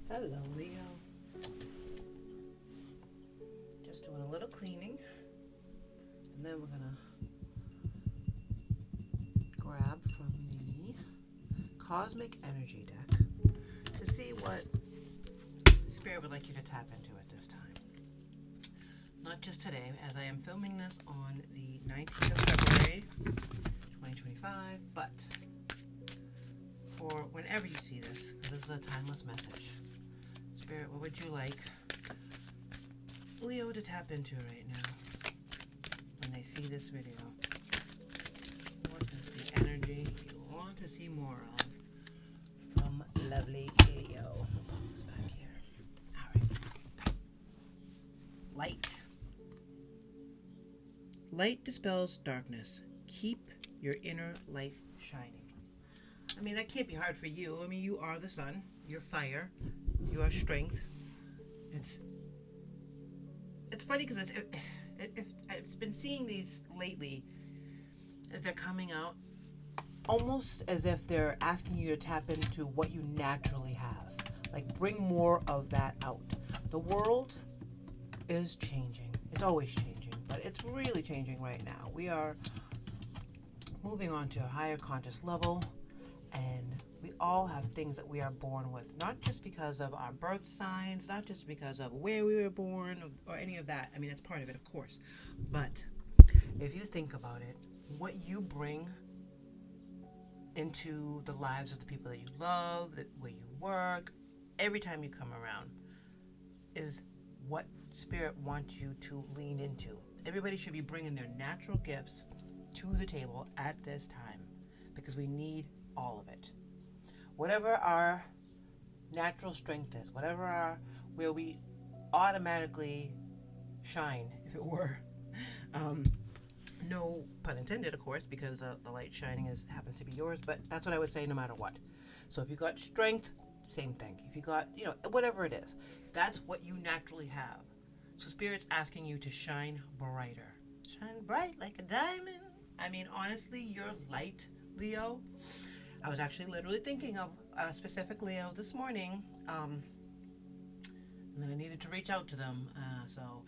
Hello, Leo. Just doing a little cleaning, and then we're gonna grab from the Cosmic Energy deck to see what Spirit would like you to tap into at this time. Not just today, as I am filming this on the 19th of February, 2025, but for whenever you see this, because this is a timeless message. Spirit, what would you like Leo to tap into right now when they see this video? What is the energy you want to see more of from lovely Leo? Put this back here. Alright. Light. Light dispels darkness. Keep your inner light shining. I mean, that can't be hard for you. I mean, you are the sun. You're fire. You are strength. It's funny because it's been seeing these lately as they're coming out, almost as if they're asking you to tap into what you naturally have. Like, bring more of that out. The world is changing. It's always changing, but it's really changing right now. We are moving on to a higher conscious level, and we all have things that we are born with, not just because of our birth signs, not just because of where we were born or any of that. I mean, that's part of it, of course. But if you think about it, what you bring into the lives of the people that you love, where you work, every time you come around, is what Spirit wants you to lean into. Everybody should be bringing their natural gifts to the table at this time, because we need all of it. Whatever our natural strength is, where we automatically shine, if it were. No pun intended, of course, because the light shining happens to be yours, but that's what I would say no matter what. So if you got strength, same thing. If you got, whatever it is, that's what you naturally have. So Spirit's asking you to shine brighter. Shine bright like a diamond. I mean, honestly, your light, Leo. I was actually literally thinking of a specific Leo this morning, and then I needed to reach out to them. So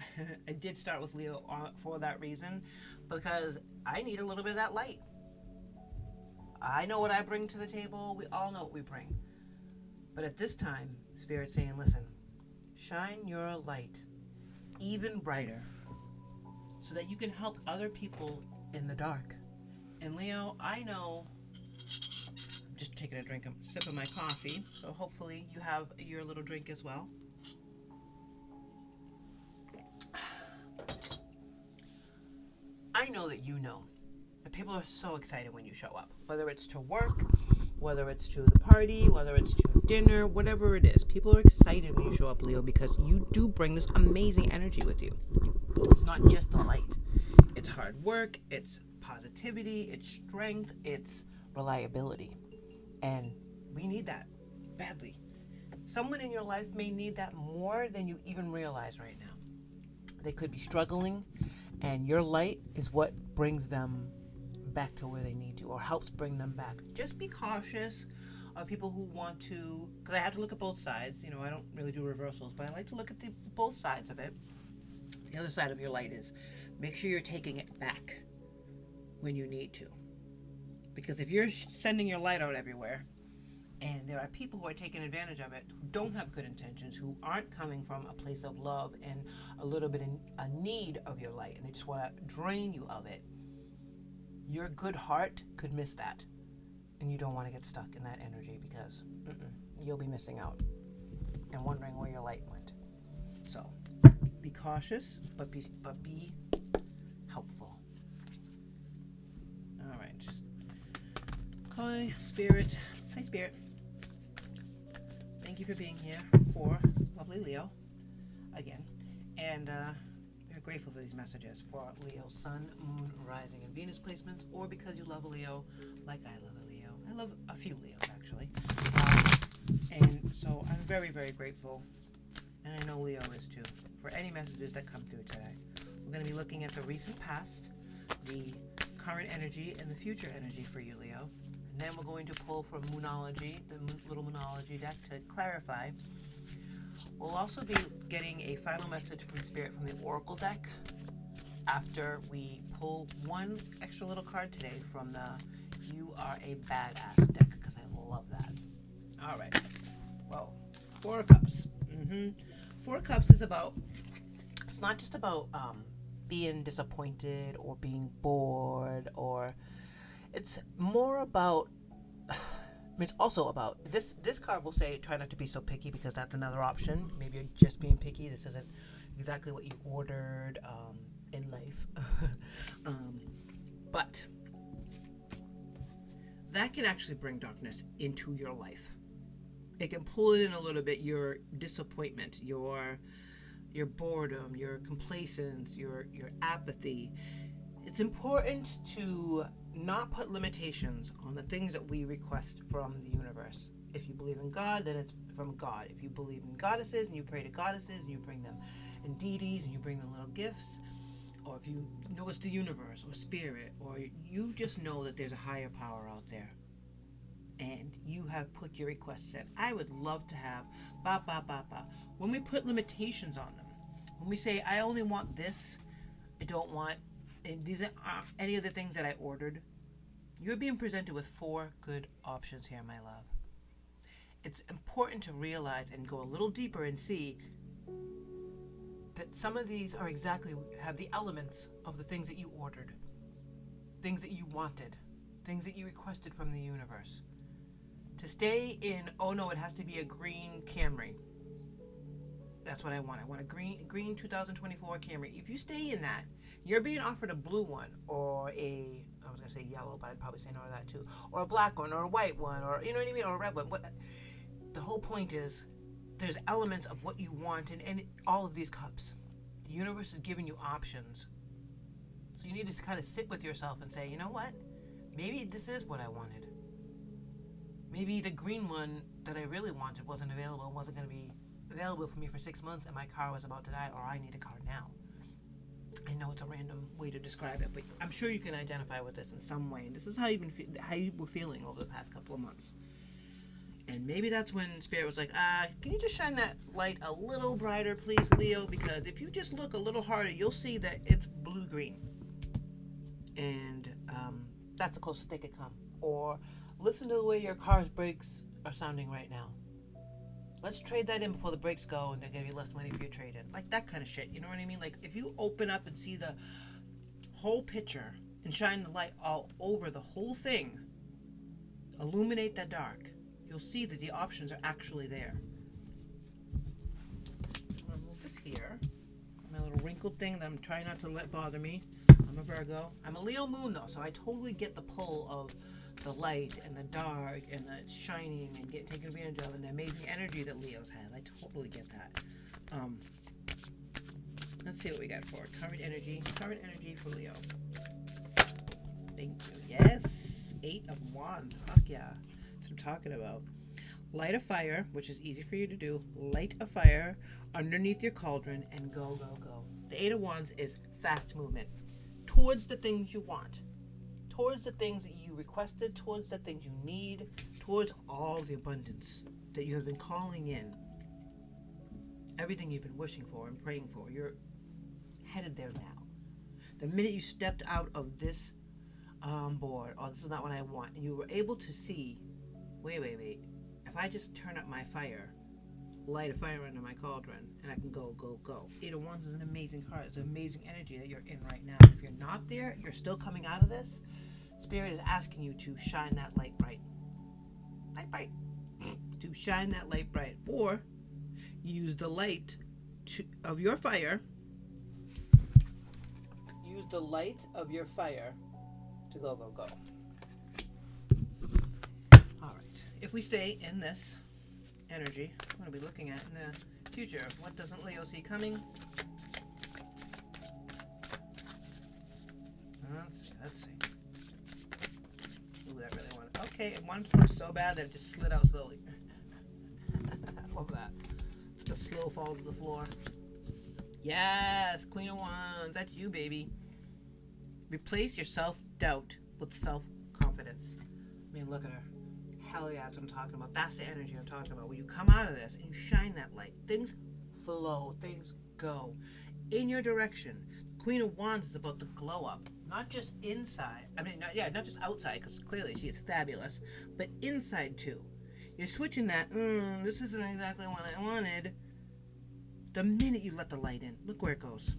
I did start with Leo for that reason, because I need a little bit of that light. I know what I bring to the table. We all know what we bring. But at this time, Spirit's saying, listen, shine your light even brighter so that you can help other people in the dark. And Leo, I know, I'm just taking a sip of my coffee, so hopefully you have your little drink as well. I know that people are so excited when you show up, whether it's to work, whether it's to the party, whether it's to dinner, whatever it is. People are excited when you show up, Leo, because you do bring this amazing energy with you. It's not just the light. It's hard work, it's positivity, it's strength, it's reliability. And we need that badly. Someone in your life may need that more than you even realize right now. They could be struggling, and your light is what brings them back to where they need to, or helps bring them back. Just be cautious of people who want to, because I have to look at both sides. I don't really do reversals, but I like to look at both sides of it. The other side of your light is make sure you're taking it back when you need to. Because if you're sending your light out everywhere, and there are people who are taking advantage of it, who don't have good intentions, who aren't coming from a place of love and a little bit in a need of your light, and they just want to drain you of it, your good heart could miss that. And you don't want to get stuck in that energy, because you'll be missing out and wondering where your light went. So be cautious, but be helpful. All right. Hi, Spirit. Hi, Spirit. Thank you for being here for lovely Leo again. And we're grateful for these messages for Leo's Sun, Moon, Rising, and Venus placements, or because you love a Leo like I love a Leo. I love a few Leos, actually. And so I'm very, very grateful, and I know Leo is too, for any messages that come through today. We're going to be looking at the recent past, the current energy, and the future energy for you, Leo. And then we're going to pull from Moonology, the little Moonology deck, to clarify We'll also be getting a final message from Spirit from the Oracle deck after we pull one extra little card today from the You Are a Badass deck, because I love that. All right. Well, Four of Cups. Four of Cups is about, it's not just about being disappointed or being bored, or it's more about, it's also about, this card will say try not to be so picky, because that's another option. Maybe you're just being picky. This isn't exactly what you ordered in life. But that can actually bring darkness into your life. It can pull it in a little bit, your disappointment, your boredom, your complacence, your apathy. It's important to not put limitations on the things that we request from the universe. If you believe in God, then it's from God. If you believe in goddesses and you pray to goddesses and you bring them, and deities and you bring them little gifts, or if you know it's the universe or spirit, or you just know that there's a higher power out there and you have put your requests in. I would love to have ba ba ba ba. When we put limitations on them, when we say I only want this, I don't want, and these are any of the things that I ordered, you're being presented with four good options here, my love. It's important to realize and go a little deeper and see that some of these are exactly, have the elements of the things that you ordered, things that you wanted, things that you requested from the universe. To stay in, oh no, it has to be a green Camry. That's what I want. I want a green 2024 Camry. If you stay in that, you're being offered a blue one, or I was going to say yellow, but I'd probably say no to that too, or a black one, or a white one, or, you know what I mean, or a red one. The whole point is, there's elements of what you want in all of these cups. The universe is giving you options. So you need to kind of sit with yourself and say, you know what? Maybe this is what I wanted. Maybe the green one that I really wanted wasn't available, wasn't going to be available for me for 6 months, and my car was about to die, or I need a car now. I know it's a random way to describe it, but I'm sure you can identify with this in some way. And this is how you were feeling over the past couple of months. And maybe that's when Spirit was like, can you just shine that light a little brighter, please, Leo? Because if you just look a little harder, you'll see that it's blue-green. And that's the closest they could come. Or listen to the way your car's brakes are sounding right now. Let's trade that in before the brakes go and they're going to be less money for your trade-in. Like that kind of shit, you know what I mean? Like if you open up and see the whole picture and shine the light all over the whole thing, illuminate that dark, you'll see that the options are actually there. I'm going to move this here. My little wrinkled thing that I'm trying not to let bother me. I'm a Virgo. I'm a Leo moon though, so I totally get the pull of the light and the dark and the shining and taking advantage of, and the amazing energy that Leos have. I totally get that. Let's see what we got for current energy. Current energy for Leo. Thank you. Yes. 8 of Wands. Fuck yeah. That's what I'm talking about. Light a fire, which is easy for you to do. Light a fire underneath your cauldron and go, go, go. The 8 of Wands is fast movement towards the things you want, towards the things that you requested, towards the things you need, towards all the abundance that you have been calling in. Everything you've been wishing for and praying for, you're headed there now. The minute you stepped out of this board, oh, this is not what I want, and you were able to see, wait, if I just turn up my fire, light a fire under my cauldron, and I can go, go, go. 8 of Wands is an amazing card. It's an amazing energy that you're in right now. If you're not there, you're still coming out of this, Spirit is asking you to shine that light bright. Light bright. To shine that light bright. Or use the light of your fire. Use the light of your fire to go, go, go. Alright. If we stay in this energy, I'm going to be looking at in the future. What doesn't Leo see coming? Let's see. Ooh, that really wanted. Okay, it wanted to come so bad that it just slid out slowly. Love that. It's a slow fall to the floor. Yes, Queen of Wands. That's you, baby. Replace your self-doubt with self-confidence. I mean, look at her. Hell yeah, that's what I'm talking about. That's the energy I'm talking about. When you come out of this and you shine that light, things flow, things go in your direction. Queen of Wands is about the glow up, not just inside. Not just outside, because clearly she is fabulous, but inside too. You're switching that, this isn't exactly what I wanted. The minute you let the light in, look where it goes.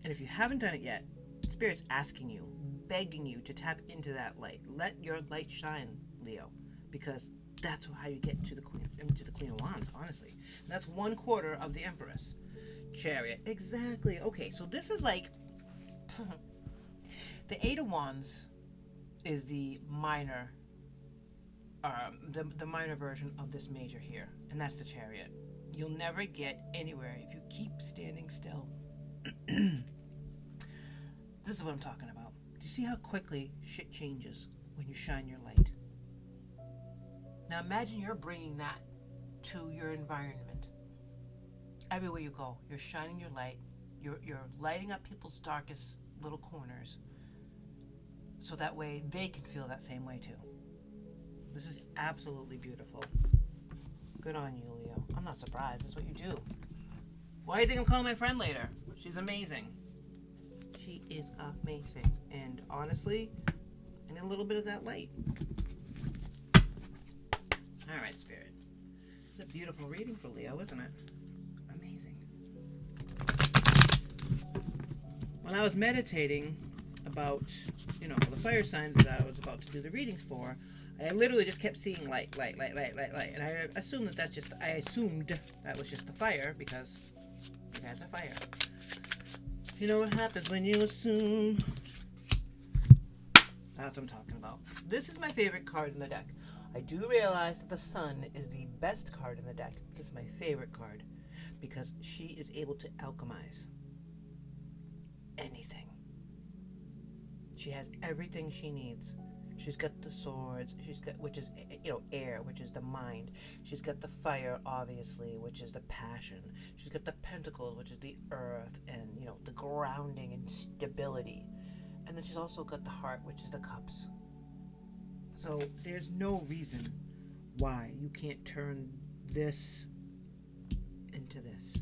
And if you haven't done it yet, Spirit's asking you, begging you to tap into that light. Let your light shine, Leo, because that's how you get to the Queen of Wands, honestly. And that's 1/4 of the Empress. Chariot, exactly. Okay, so this is like the Eight of Wands is the minor, the minor version of this major here, and that's the Chariot. You'll never get anywhere if you keep standing still. This is what I'm talking about. Do you see how quickly shit changes when you shine your light? Now imagine you're bringing that to your environment. Everywhere you go, you're shining your light. You're lighting up people's darkest little corners, so that way they can feel that same way too. This is absolutely beautiful. Good on you, Leo. I'm not surprised. That's what you do. Why do you think I'm calling my friend later? She's amazing. She is amazing. And honestly, I need a little bit of that light. Alright, Spirit. It's a beautiful reading for Leo, isn't it? Amazing. When I was meditating about, the fire signs that I was about to do the readings for, I literally just kept seeing light. And I assumed that was just the fire, because you guys are fire. You know what happens when you assume. That's what I'm talking about. This is my favorite card in the deck. I do realize that the Sun is the best card in the deck. This is my favorite card because she is able to alchemize anything. She has everything she needs. She's got the swords, which is, air, which is the mind. She's got the fire, obviously, which is the passion. She's got the pentacles, which is the earth and, the grounding and stability. And then she's also got the heart, which is the cups. So there's no reason why you can't turn this into this.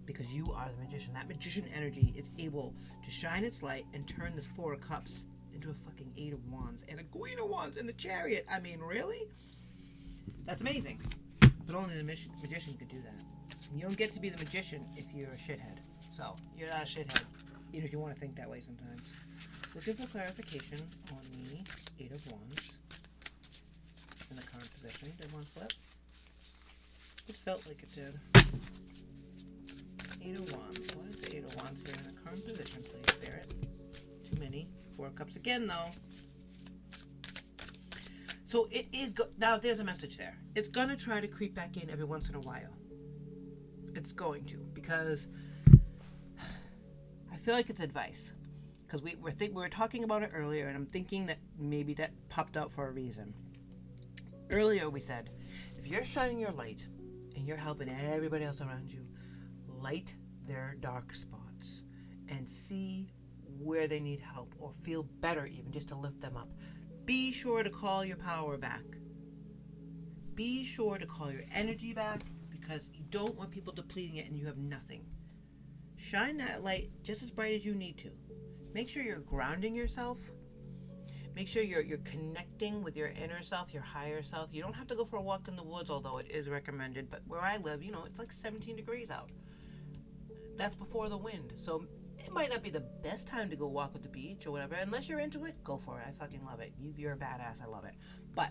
Because you are the magician. That magician energy is able to shine its light and turn this Four of Cups into a fucking Eight of Wands and a Queen of Wands and the Chariot. I mean, really? That's amazing. But only the magician could do that. And you don't get to be the magician if you're a shithead. So, you're not a shithead, even if you want to think that way sometimes. Looking for clarification on the Eight of Wands in the current position. Did one flip? It felt like it did. Eight of Wands. What is the Eight of Wands here in the current position, please, Spirit? Too many. Four of Cups again, though. So it is now there's a message there. It's going to try to creep back in every once in a while. It's going to, because I feel like it's advice. Because we were talking about it earlier, and I'm thinking that maybe that popped out for a reason. Earlier we said, if you're shining your light and you're helping everybody else around you light their dark spots and see where they need help or feel better, even just to lift them up, be sure to call your power back. Be sure to call your energy back, because you don't want people depleting it and you have nothing. Shine that light just as bright as you need to. Make sure you're grounding yourself. Make sure you're connecting with your inner self, your higher self. You don't have to go for a walk in the woods, although it is recommended. But where I live, it's like 17 degrees out. That's before the wind. So it might not be the best time to go walk at the beach or whatever. Unless you're into it, go for it. I fucking love it. You're a badass. I love it. But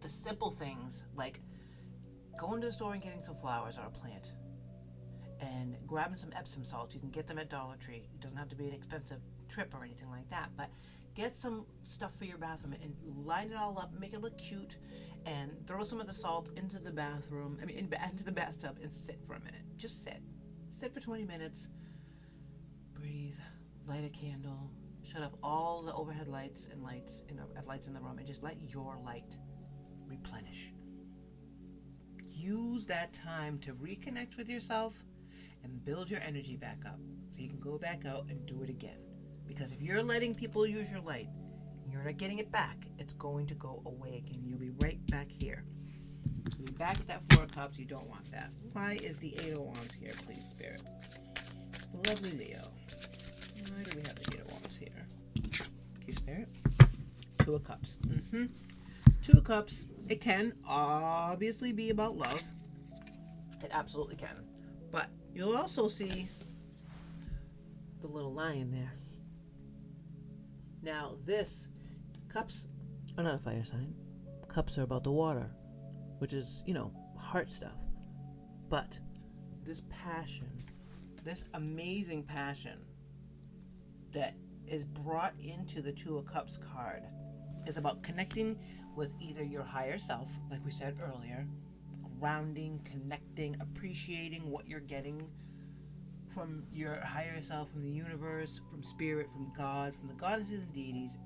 the simple things, like going to the store and getting some flowers or a plant and grabbing some Epsom salts. You can get them at Dollar Tree. It doesn't have to be an expensive trip or anything like that. But get some stuff for your bathroom and line it all up, make it look cute, and throw some of the salt into the bathroom, into the bathtub, and sit for a minute. Just sit. Sit for 20 minutes. Breathe. Light a candle. Shut off all the overhead lights and lights in the room, and just let your light replenish. Use that time to reconnect with yourself and build your energy back up so you can go back out and do it again. Because if you're letting people use your light and you're not getting it back, it's going to go away again. You'll be right back here. You're back at that Four of Cups. You don't want that. Why is the Eight of Wands here, please, Spirit? Lovely Leo. Why do we have the Eight of Wands here? Okay, Spirit. Two of Cups. Two of Cups. It can obviously be about love. It absolutely can. But you'll also see the little lion there. Now, cups are not a fire sign. Cups are about the water, which is, heart stuff. But this passion, this amazing passion that is brought into the Two of Cups card is about connecting with either your higher self, like we said earlier, grounding, connecting, appreciating what you're getting from your higher self, from the universe, from spirit, from God, from the goddesses and deities,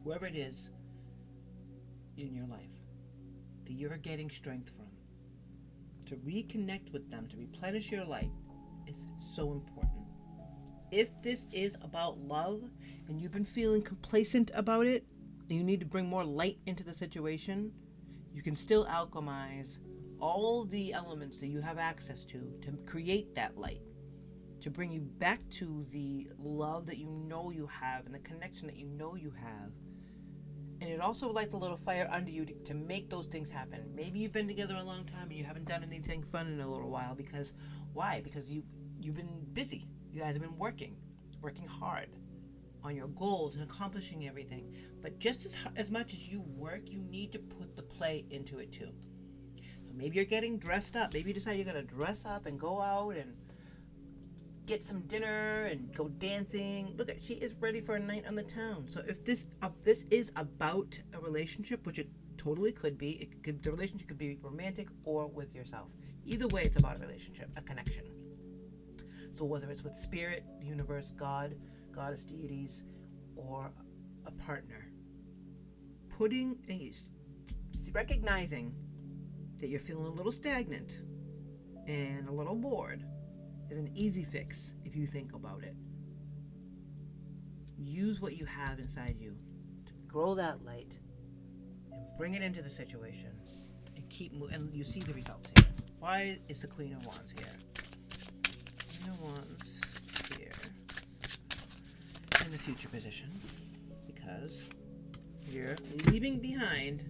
whoever it is in your life that you're getting strength from. To reconnect with them, to replenish your light is so important. If this is about love and you've been feeling complacent about it, and you need to bring more light into the situation, you can still alchemize all the elements that you have access to create that light, to bring you back to the love that you know you have and the connection that you know you have. And it also lights a little fire under you to make those things happen. Maybe you've been together a long time and you haven't done anything fun in a little while why? Because you've been busy. You guys have been working hard on your goals and accomplishing everything. But just as much as you work, you need to put the play into it too. So maybe you're getting dressed up. Maybe you decide you're going to dress up and go out and get some dinner and go dancing. Look, she is ready for a night on the town. So if this is about a relationship, which it totally could be, the relationship could be romantic or with yourself. Either way, it's about a relationship, a connection. So whether it's with spirit, the universe, God, goddess, deities, or a partner, recognizing that you're feeling a little stagnant and a little bored is an easy fix if you think about it. Use what you have inside you to grow that light and bring it into the situation and keep moving. And you see the results here. Why is the Queen of Wands here? Queen of Wands here in the future position, because you're leaving behind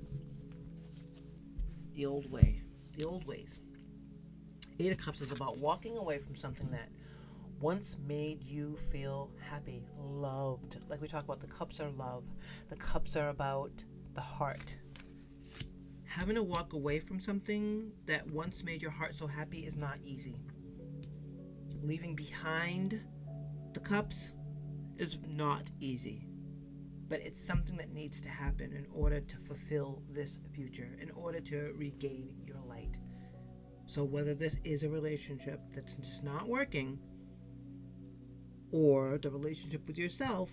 the old ways. Eight of Cups is about walking away from something that once made you feel happy, loved. Like we talk about, the cups are love. The cups are about the heart. Having to walk away from something that once made your heart so happy is not easy. Leaving behind the cups is not easy. But it's something that needs to happen in order to fulfill this future, in order to regain your light. So whether this is a relationship that's just not working, or the relationship with yourself,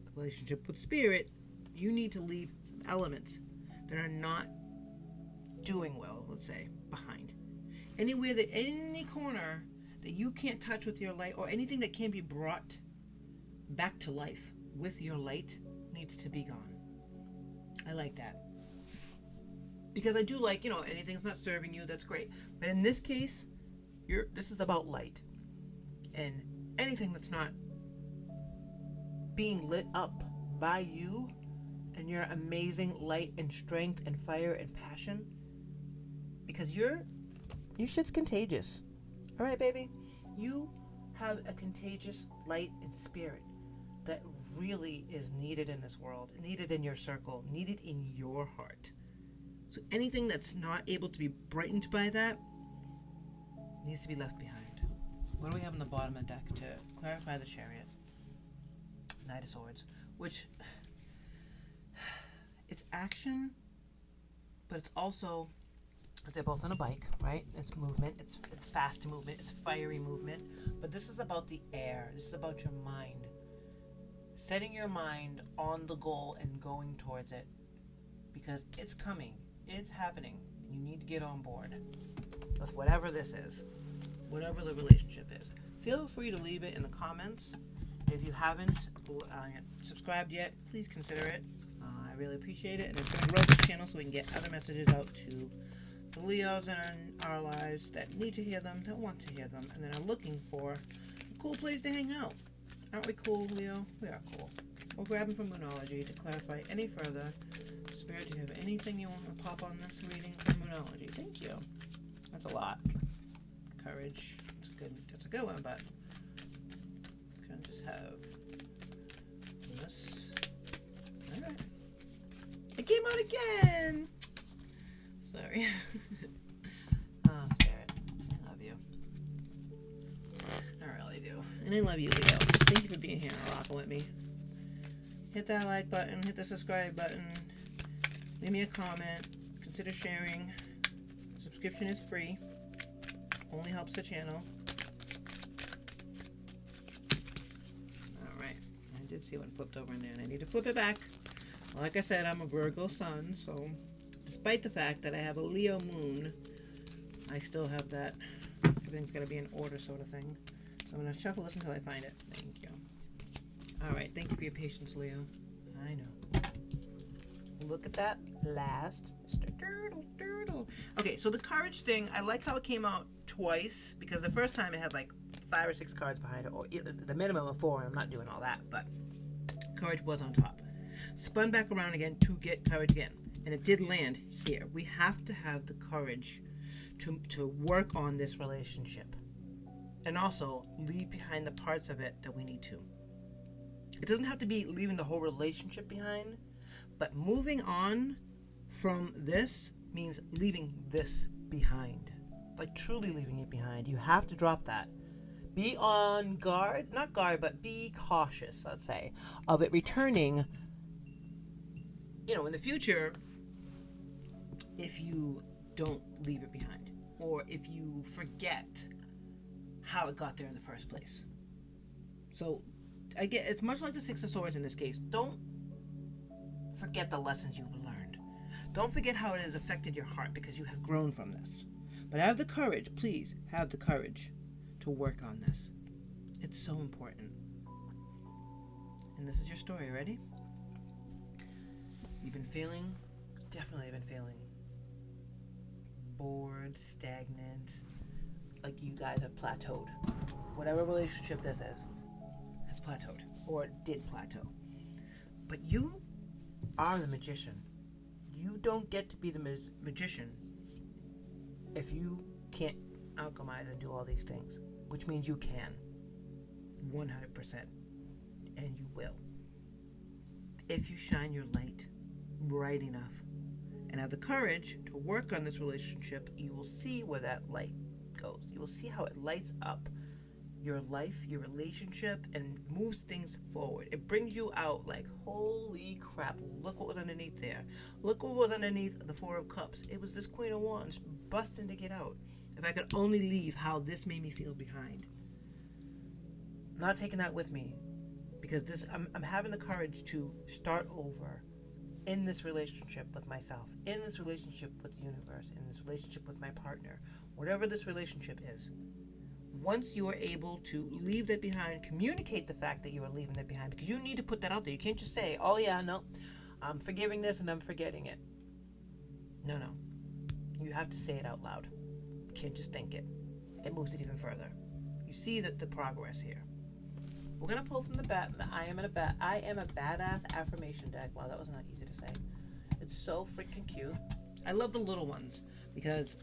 the relationship with spirit, you need to leave some elements that are not doing well, let's say, behind. Any corner that you can't touch with your light, or anything that can be brought back to life with your light, needs to be gone. I like that. Because I do like, anything that's not serving you, that's great. But in this case, this is about light. And anything that's not being lit up by you and your amazing light and strength and fire and passion, because your shit's contagious. All right, baby? You have a contagious light and spirit that really is needed in this world, needed in your circle, needed in your heart. So anything that's not able to be brightened by that needs to be left behind. What do we have on the bottom of the deck to clarify the Chariot? Knight of Swords, which it's action, but it's also, because they're both on a bike, right? It's movement, it's fast movement, it's fiery movement, but this is about the air. This is about your mind. Setting your mind on the goal and going towards it, because it's coming. It's happening. You need to get on board with whatever this is, whatever the relationship is. Feel free to leave it in the comments. If you haven't subscribed yet, please consider it. I really appreciate it, and it's going to grow this channel so we can get other messages out to the Leos in our lives that need to hear them, that want to hear them, and then are looking for a cool place to hang out. Aren't we cool, Leo? We are cool. We'll grab them from Moonology to clarify any further. Spirit, do you have anything you want to pop on this reading from Moonology? Thank you. That's a lot. Courage. That's a good one, but can I just have this? Alright. It came out again! Sorry. Oh, Spirit. I love you. I really do. And I love you, Leo. Thank you for being here and rocking with me. Hit that like button, hit the subscribe button, leave me a comment, consider sharing. Subscription is free. Only helps the channel. Alright. I did see one flipped over in there and I need to flip it back. Like I said, I'm a Virgo sun, so despite the fact that I have a Leo moon, I still have that everything's got to be in order sort of thing. So I'm going to shuffle this until I find it. Thank you. Alright, thank you for your patience, Leo. I know. Look at that last Mr. Turtle. Okay, so the courage thing, I like how it came out twice, because the first time it had like 5 or 6 cards behind it, or the minimum of 4, and I'm not doing all that, but courage was on top. Spun back around again to get courage again, and it did land here. We have to have the courage to work on this relationship, and also leave behind the parts of it that we need to. It doesn't have to be leaving the whole relationship behind, but moving on from this means leaving this behind. Like truly leaving it behind. You have to drop that. Be on guard, not guard, but be cautious, let's say, of it returning, in the future, if you don't leave it behind, or if you forget how it got there in the first place. So, it's much like the Six of Swords in this case. Don't forget the lessons you've learned. Don't forget how it has affected your heart, because you have grown from this. But have the courage, please, have the courage to work on this. It's so important. And this is your story, ready? You've been definitely been feeling bored, stagnant, like you guys have plateaued. Whatever relationship this is has plateaued, or did plateau. But you are the magician. You don't get to be the magician if you can't alchemize and do all these things, which means you can 100%, and you will. If you shine your light bright enough and have the courage to work on this relationship, you will see where that light goes. You will see how it lights up your life, your relationship, and moves things forward. It brings you out like, holy crap, look what was underneath there. Look what was underneath the Four of Cups. It was this Queen of Wands busting to get out. If I could only leave how this made me feel behind. I'm not taking that with me, because I'm having the courage to start over in this relationship with myself, in this relationship with the universe, in this relationship with my partner, whatever this relationship is. Once you are able to leave that behind, communicate the fact that you are leaving it behind, because you need to put that out there. You can't just say, oh yeah, no, I'm forgiving this and I'm forgetting it. No. You have to say it out loud. You can't just think it. It moves it even further. You see the progress here. We're going to pull from the I am a badass affirmation deck. Wow, that was not easy to say. It's so freaking cute. I love the little ones because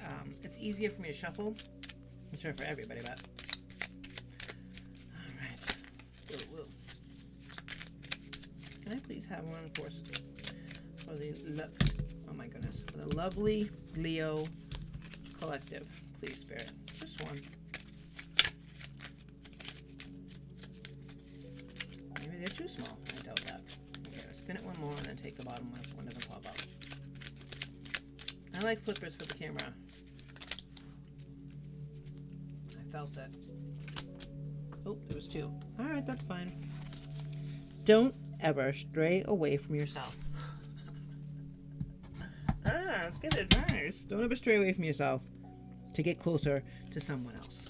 it's easier for me to shuffle. I'm sure for everybody, but all right. Whoa. Can I please have one for the lovely Leo collective? Please, Spirit. Just one. Maybe they're too small. I doubt that. Okay, I'll spin it one more and then take the bottom one if one doesn't pop out. I like flippers for the camera. I felt it. Oh, there was 2. Alright, that's fine. Don't ever stray away from yourself. It's good advice. Don't ever stray away from yourself to get closer to someone else.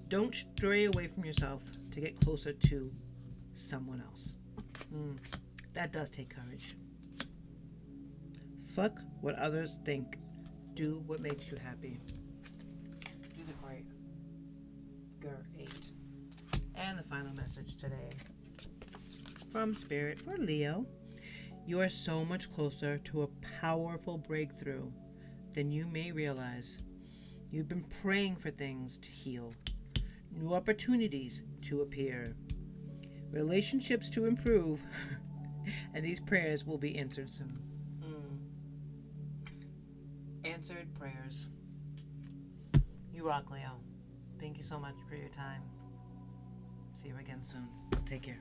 Don't stray away from yourself to get closer to someone else. That does take courage. Fuck what others think. Do what makes you happy. These are great. Great. And the final message today from Spirit for Leo. You are so much closer to a powerful breakthrough than you may realize. You've been praying for things to heal, new opportunities to appear, relationships to improve, and these prayers will be answered soon. Answered prayers. You rock, Leo. Thank you so much for your time. See you again soon. Take care.